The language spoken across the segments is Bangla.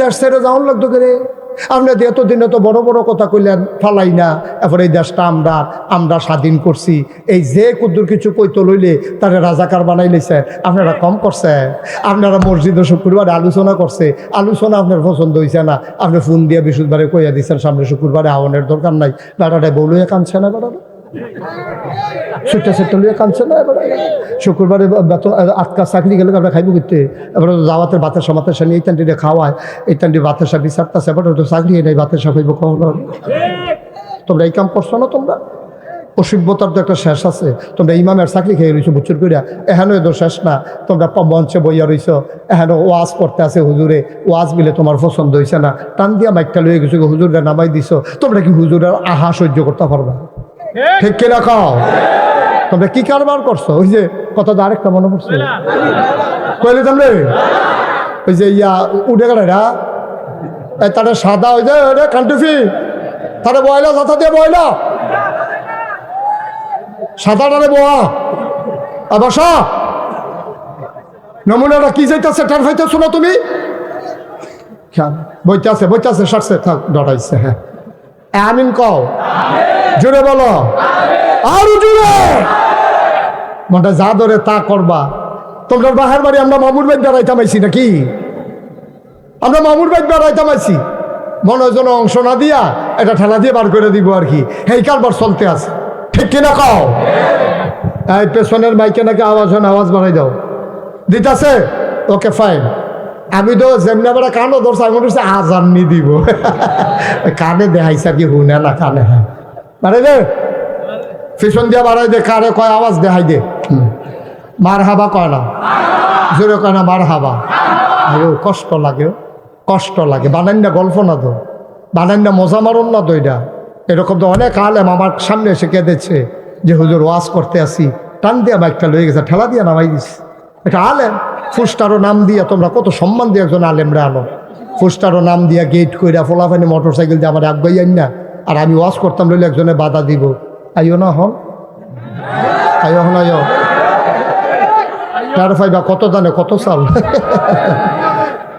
দেশ ছেড়ে যাওয়ার লাগতো করে আপনার এতদিনে তো বড় বড় কথা কইলেন ফালাই না, এরপর এই দেশটা আমরা স্বাধীন করছি, এই যে কুদ্দুর কিছু কইতো লইলে তারা রাজাকার বানাই লইছে। আপনারা কম করছে, আপনারা মসজিদে শুক্রবারে আলোচনা করছে, আলোচনা আপনার পছন্দ হয়েছে না, আপনি ফোন দিয়ে বৃহস্পতিবারে কইয়া দিচ্ছেন সামনে শুক্রবারে আওয়ানের দরকার নাই। বেড়াটায় বউলইয়া কাঁদছে না, বেড়াটা ছুটটা ছুটটা লইয়া কাঁদছে না। এবার শুক্রবারে বেতন আটকা চাকরি গেলে আমরা খাইব করতে, এবার দাওয়াতের ভাতের সমাতের সামনে এই টান্ডিটা খাওয়ায়, এই টান্ডি ভাতের সাথে বিচারতেছে, এবার তো চাকরি নেই, ভাতের সাথে খাইব কখনো। তোমরা এই কাম করছো না, তোমরা অসভ্যতার তো একটা শেষ আছে। তোমরা ইমামের চাকরি খেয়ে রয়েছো বুচুর করিয়া, এখানে তো শেষ না। তোমরা মঞ্চে বইয়া রয়েছ, এখানে ওয়াজ করতে আছে হুজুরে, ওয়াজ মিলে তোমার পছন্দ হয়েছে না, টান দিয়া মাইকটা লয়ে গেছো, হুজুররা নামাই দিছ। তোমরা কি হুজুরের আহা সহ্য করতে পারবা? ঠিক কিনা খাও? তোমরা কি কারবার করছো? ওই যে কথা আরেকটা মনে পড়ছে, কইলে তোমরা ওই যে উঠে গেল তারা সাদা ওই যে কান্টুফি তারা বয়লা যাতা দিয়ে বয়লা সাদাটারে বোয়া বসা নমুনাটা কি যাইতেছে টার ফাইতেছো না তুমি? বইতে আছে সারছে থাক ডরাইছে। হ্যাঁ আমিন কও, জোরে বলো, আরো জোরে। মনটা যা ধরে তা করবা। তোমরা বাহার বাড়ি আমরা মামুর বাড়ি বেড়াইতাম আইছি নাকি? আমরা মামুর বাড়ি বেড়াইতাম আইছি, মনে যেন অংশ না দিয়া এটা ঠেলা দিয়ে বার করে দিব আর কি। এই কারবার চলতে আছে, ঠিক কিনা কও? এই পেছনের মাইকে নাকি আওয়াজ হয়, আওয়াজ বাড়াই দাও। দিতেছে? Okay fine. আমি তো যেমনি বেড়া কানও ধরছি, আমি মনে আজান নি দিব কানে দেখাইছে কি হুনে না কানে। হ্যাঁ বাড়াই দে, পিছন দিয়া বাড়াই দে, কারে কয় আওয়াজ দেখাই দে। মার হাবা কয় না, জোরে কয় না মার হাবা। কষ্ট লাগে, কষ্ট লাগে। বানান না গল্প না তো, বানান না মজা মারুন না তো। এটা এরকম তো অনেক আলেম আমার সামনে এসে কেঁদেছে যে হুজুর ওয়াজ করতে আসি, টান দিয়া বাইকটা লয়ে গেছে, ঠেলা দিয়া নামাই দিস। এটা আলেম, ফুস্টারও নাম দিয়া তোমরা কত সম্মান দিয়ে একজন আলেমরা আনো। ফুস্টারও নাম দিয়া গেট কইরা ফোলাফানি মোটর সাইকেল দিয়ে আমার আগাই আইন না। আর আমি ওয়াজ করতাম লইলে একজনে বাধা দিব। আইও না হন, আইও হন, আইও টার ফাইবা কত দানে কত চাল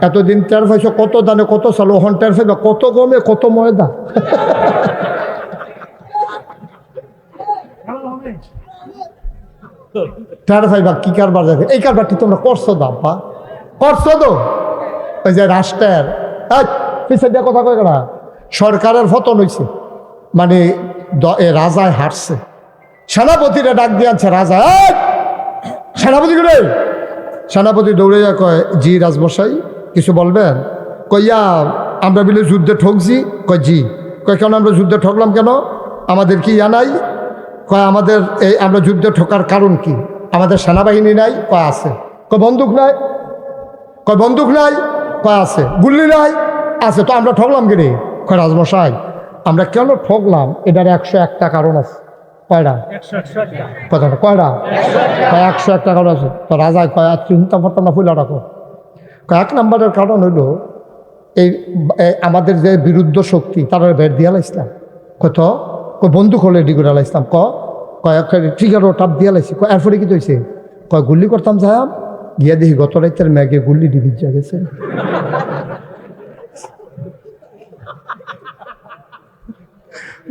এতদিন টের পাইছো কত দানে কত চাল, ওহন টের পাইবা কত গমে কত ময়দা। টের পাইবা কি কারবার যাবে। এই কারবারটি তোমরা করছো দাব্বা, করছো তো। ওই যে রাষ্ট্রের পিছিয়ে দিয়ে কথা কয় না, সরকারের পতন হয়েছে, মানে রাজায় হারছে, সেনাপতিরা ডাক দিয়ে আনছে রাজা। সেনাপতি করে সেনাপতি দৌড়ে যা কয়, জি রাজমশাই কিছু বলবেন? কইয়া আমরা বিলে যুদ্ধে ঠকছি। কয় জি। কয় কেন আমরা যুদ্ধে ঠকলাম কেন? আমাদের কি নাই? কয় আমাদের এই আমরা যুদ্ধে ঠকার কারণ কি? আমাদের সেনাবাহিনী নাই? কয় আছে। কয় বন্দুক নাই? কয় বন্দুক নাই? কয় আছে। গুল্লি নাই? আছে। তো আমরা ঠকলাম কি রে? কয় রাজমশাই আমরা কেন ঠকলাম এটার 101টা কারণ আছে। কয়টা? কথাটা কয়টা? 101টা কারণ আছে। তো রাজায় কয় চিন্তা করতাম না, ফুলা রাখো। এক নম্বরের কারণ হইল এই আমাদের যে বিরুদ্ধ শক্তি তারা বের দিয়া লাইছিলাম। কত বন্দুক হলে ডিগুড়া লাইছিলাম। কয়েক ট্রিগারও টাপ দিয়া লাইছি। এরপরে কি হয়েছে? কয় গুল্লি করতাম যাম, গিয়া দেখি গত রাতের ম্যাগে গুল্লি ডিবির যা গেছে।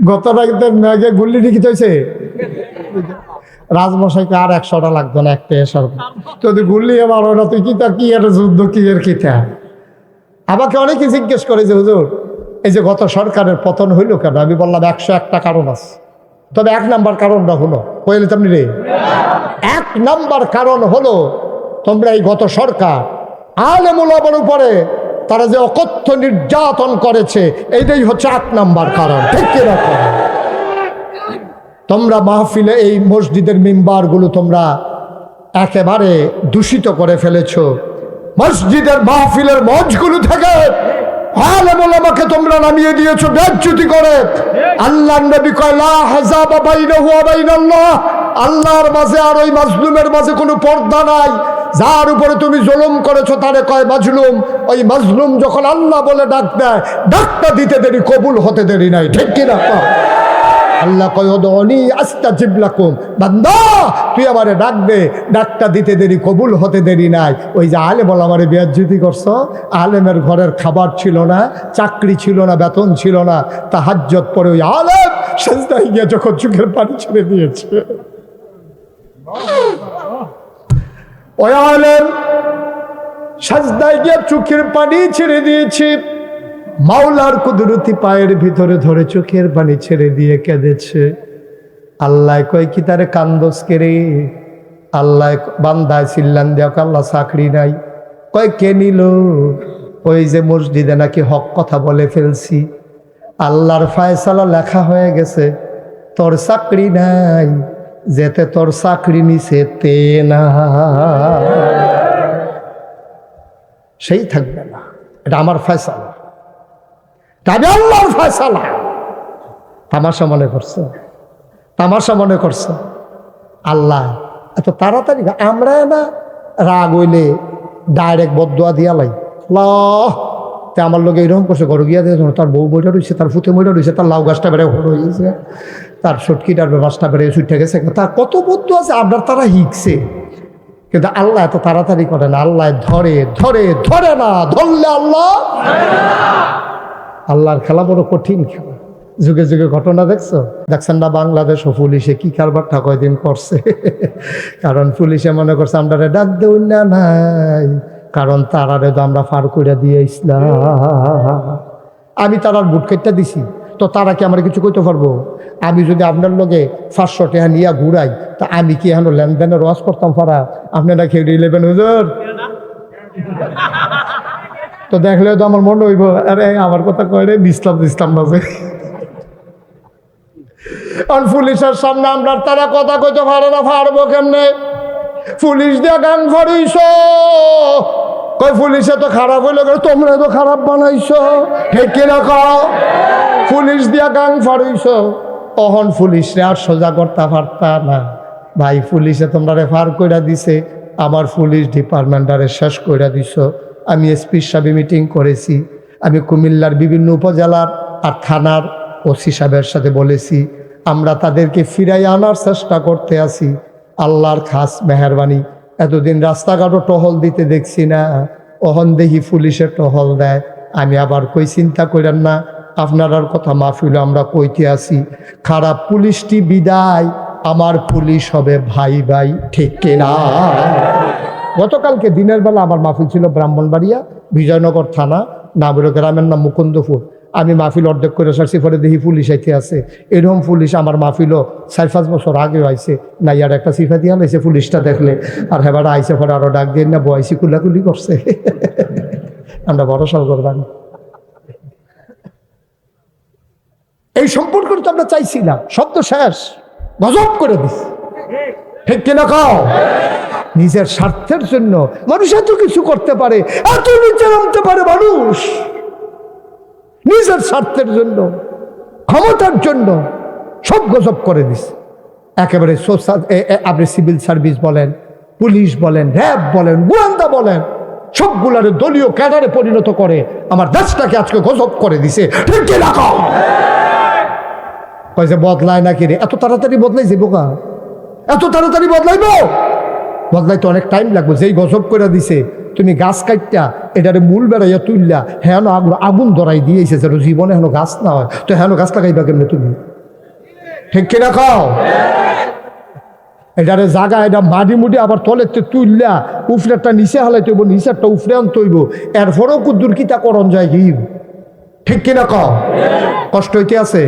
গত রাতের ম্যাগে গুল্লি ডিগি হয়েছে। রাজমশাইকে আর 100টা লাগতো না, একটা এসার যদি গুল্লি এবার ওরা তুই কি তা কি একটা যুদ্ধ কি এর কিতা। আমাকে অনেকে জিজ্ঞেস করে যে হুজুর এই যে গত সরকারের পতন হইল কেন? আমি বললাম 101টা কারণ আছে, তবে 1 নাম্বার কারণটা হলো কইলে তেমনি রে। 1 নাম্বার কারণ হলো তোমরা এই গত সরকার আলেম ওলামার উপরে তারা যে অকথ্য নির্যাতন করেছে, এইটাই হচ্ছে 1 নাম্বার কারণ। ঠিক কি রকম? তোমরা মাহফিলে এই মসজিদের মিম্বারগুলো তোমরা একেবারে দূষিত করে ফেলেছ। মসজিদের মাহফিলের মঞ্চগুলো থেকে আলেম ওলামাকে তোমরা নামিয়ে দিয়েছো বেজ্জতি করে। আল্লাহর নবী কয় লা হাজাবা বাইনাহু ওয়া বাইনাল্লাহ, আল্লাহর মাঝে আর ওই মাজলুমের মাঝে কোনো পর্দা নাই। যার উপরে তুমি জুলুম করেছো তারে কয় মাজলুম। ওই মাজলুম যখন আল্লাহ বলে ডাক দেয়, ডাকটা দিতে দেরি, কবুল হতে দেরি নাই। ঠিক কিনা? আল্লাহ কয় উদউনি আস্তাজিব লাকুম, বান্দা তুই আমারে ডাক দে, ডাকটা দিতে দেরি, কবুল হতে দেরি নাই। ওই যে আলেম বল আমারে বেয়াজ্জতি করছ, আলেমের ঘরের খাবার ছিল না, চাকরি ছিল না, বেতন ছিল না, তাহাজ্জুদ পড়ে ওই আলেম সেজদায় গিয়ে যখন চোখের পানি ছেড়ে দিয়েছে, ওই আলেম সেজদায় গিয়ে চোখের পানি ছেড়ে দিয়েছে, মাওলার কুদরতি পায়ের ভিতরে ধরে চোখের পানি ছেড়ে দিয়ে কেঁদেছে। আল্লাহ কয় কি তারে কান্দস কে রে? আল্লাহ বান্দায় চিল্লান দেওয়া, আল্লাহ চাকরি নাই। কয় কে নিল? ওই যে মসজিদে নাকি হক কথা বলে ফেলছি, আল্লাহর ফায়সালা লেখা হয়ে গেছে, তোর চাকরি নাই, যেতে তোর চাকরি নিছে তে না, সেই থাকবে না। এটা আমার ফায়সালা, তবে আল্লাহর ফায়সালা। তামাশা মনে করছো? তামাশা মনে করছো? আল্লাহ এত তাড়াতাড়ি, আমরা না রাগ হইলে ডাইরেক্ট বদদুয়া দিয়া লাই, আল্লাহ তে আমার লোক এইরকম করছে, ঘর গিয়া দিয়ে তার বউ মইটা রয়েছে, তার ফুতে মইটা রয়েছে, তার লাউ গাছটা বেড়ে হয়েছে, তার সটকিটার ব্যবস্থা বেড়ে ছুটে গেছে, তার কত বদদুয়া আছে, আপনার তারা হিকছে। কিন্তু আল্লাহ এত তাড়াতাড়ি করে না, আল্লাহ ধরে ধরে ধরে না, ধরলে আল্লাহ, আল্লাহর খেলা বড় কঠিন খেলা। যুগে যুগে ঘটনা দেখছেন না, বাংলাদেশ ও পুলিশে কি কারবারটা কয়দিন করছে। কারণ পুলিশে মনে করছে আমরা ডাক দেই না নাই, কারণ তারারে তো আমরা ফার করে দিয়ে ইসলাম, আমি তারার বুট কেটটা দিছি, তো তারা কি আমার কিছু কইতে পারবো? আমি যদি আপনার লগে 500 টাকা নিয়ে ঘুরাই, তা আমি কি এখন লেনদেনের রস করতাম পারা? আপনারা খেয়ে 11 হুজুর তো দেখলে তো আমার মনে হইব, আরে আমার কথা কয় রে, ইসলাম ইসলাম বাজে। আর পুলিশের সামনে আমরা তারা কথা কইতে পারে না, পারবো কেমনে? পুলিশ দিয়ে গান ফাড়িস, কই পুলিশে তো খারাপ হইলো, তোমরা তো খারাপ বানাইছো, ঠিক কিনা কও? পুলিশ দিয়া গান ফাড়িস, অহন পুলিশরে আর সোজা করতে পারতা না ভাই, পুলিশে তোমরা রেফার কইরা দিছে, আমার পুলিশ ডিপার্টমেন্টারে শেষ কইরা দিছ। আমি এসপির সাথে মিটিং করেছি, আমি কুমিল্লার বিভিন্ন উপজেলার আর থানার ওসি সাহেবের সাথে বলেছি, আমরা তাদেরকে ফিরাই আনার চেষ্টা করতে আছি। আল্লাহর খাস মেহরবানি, এতদিন রাস্তাঘাটও টহল দিতে দেখছি না, অহন দেখি পুলিশের টহল দেয়। আমি আবার কই চিন্তা করেন না, আপনার কথা মাহফিল আমরা কইতে আছি, খারাপ পুলিশটি বিদায়, আমার পুলিশ হবে ভাই ভাই, ঠিক কিনা? গতকালকে দিনের বেলা আমার মাহফিল ছিল ব্রাহ্মণবাড়িয়া, বিজয়নগর থানা, নাবুর গ্রামের নাম মুকুন্দপুর। আমি মাহফিল অর্ধেক করে সারছি, পরে দেখি পুলিশ আইতে আছে। এরকম পুলিশ আমার মাহফিলও 4-5 বছর আগেও আইছে না, ইয়ার একটা সিফা দিয়া লাইছে পুলিশটা দেখলে, আর হেবার আইসে পরে আরো ডাক দিয়ে না বয়সি কুলাকুলি করছে। আমরা ভরসাও করবান, এই সম্পর্ক তো আমরা চাইছিলাম, শব্দ শেষ, গজব করে দিস, ঠিক কিনা কও? নিজের স্বার্থের জন্য মানুষ এত কিছু করতে পারে, এত নিচে নামতে পারে মানুষ, নিজের স্বার্থের জন্য, ক্ষমতার জন্য সব গজব করে দিস। একেবারে সোশ্যাল, আপনি সিভিল সার্ভিস বলেন, পুলিশ বলেন, র্যাব বলেন, গোয়েন্দা বলেন, সবগুলারে দলীয় ক্যাডারে পরিণত করে আমার দেশটাকে আজকে গজব করে দিছে, ঠিক কিনা কও? কয়েছে বদলায় নাকি রে? এত তাড়াতাড়ি বদলাই যাবো কা? এত তাড়াতাড়ি বদলাইব? বদলাইতে অনেক টাইম লাগবে। যেই গজব করে দিছে, তুমি গাছ কাটটা এটারে মূল বেড়াইয়া তুললা, হেন আগুন ধরাই দিয়েছে, যেন জীবনে হেন গাছ না হয়, তো হেন গাছ লাগাইবা কেমনে তুমি, ঠিক কিনা খাও? এটারে জাগা, এটা মাটি মুটি আবার তলেতে তুললা, উফরেরটা নিচে হালাই তৈব, নিচেরটা উফরে আন তৈব, এরপরেও কুদ্দুর কিতা করণ যায় কি, ঠিক কিনা খাও? কষ্ট হইতে আছে?